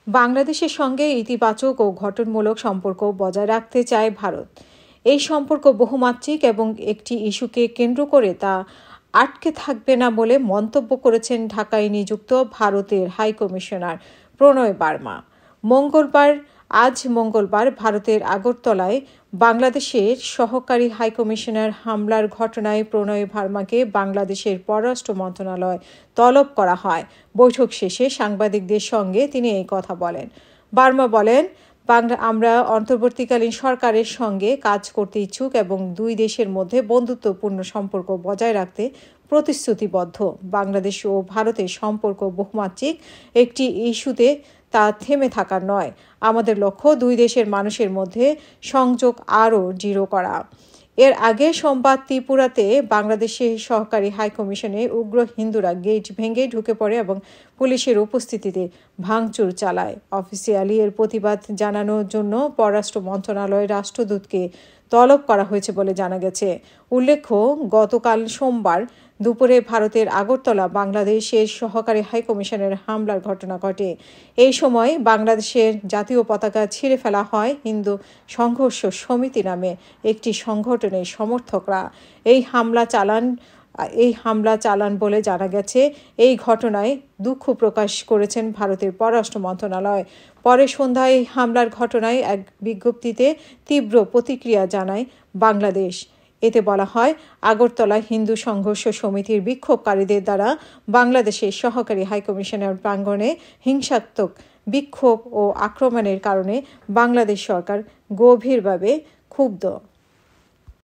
বাংলাদেশের সঙ্গে ইতিবাচক ও গঠনমূলক সম্পর্ক বজায় রাখতে চায় ভারত। এই সম্পর্ক বহুমাত্রিক এবং একটি ইস্যুকে কেন্দ্র করে তা আটকে থাকবে না বলে মন্তব্য করেছেন ঢাকায় নিযুক্ত ভারতের হাইকমিশনার প্রণয় বার্মা। আজ মঙ্গলবার ভারতের আগরতলায় বাংলাদেশের সহকারী হাইকমিশনার হামলার ঘটনায় প্রণয় বার্মাকে বাংলাদেশের পররাষ্ট্র মন্ত্রণালয় তলব করা হয়। বৈঠক শেষে সাংবাদিকদের সঙ্গে তিনি এই কথা বলেন। বার্মা বলেন, আমরা অন্তর্বর্তীকালীন সরকারের সঙ্গে কাজ করতে ইচ্ছুক এবং দুই দেশের মধ্যে বন্ধুত্বপূর্ণ সম্পর্ক বজায় রাখতে প্রতিশ্রুতিবদ্ধ। বাংলাদেশ ও ভারতের সম্পর্ক বহুমাত্রিক একটি ইস্যুতে তা থেমে থাকার নয়। আমাদের লক্ষ্য দুই দেশের মানুষের মধ্যে সংযোগ আরও দৃঢ় করা। এর আগে সোমবার ত্রিপুরাতে বাংলাদেশের সহকারী হাইকমিশনে উগ্র হিন্দুরা গেট ভেঙে ঢুকে পড়ে এবং পুলিশের উপস্থিতিতে ভাঙচুর চালায়। অফিসিয়ালি এর প্রতিবাদ জানানোর জন্য পররাষ্ট্র মন্ত্রণালয়ের রাষ্ট্রদূতকে তলব করা হয়েছে বলে জানা গেছে। উল্লেখ্য, গতকাল সোমবার দুপুরে ভারতের আগরতলা বাংলাদেশের সহকারী হাইকমিশনের হামলার ঘটনা ঘটে। এই সময় বাংলাদেশের জাতীয় পতাকা ছিঁড়ে ফেলা হয় হিন্দু সংঘর্ষ সমিতি নামে একটি সংগঠনের সমর্থকরা এই হামলা চালান বলে জানা গেছে। এই ঘটনায় দুঃখ প্রকাশ করেছেন ভারতের পররাষ্ট্র মন্ত্রণালয়। পরে সন্ধ্যায় এই হামলার ঘটনায় এক বিজ্ঞপ্তিতে তীব্র প্রতিক্রিয়া জানায় বাংলাদেশ। এতে বলা হয়, আগরতলা হিন্দু সংঘর্ষ সমিতির বিক্ষোভকারীদের দ্বারা বাংলাদেশের সহকারী হাইকমিশনার প্রাঙ্গণে হিংসাত্মক বিক্ষোভ ও আক্রমণের কারণে বাংলাদেশ সরকার গভীরভাবে ক্ষুব্ধ।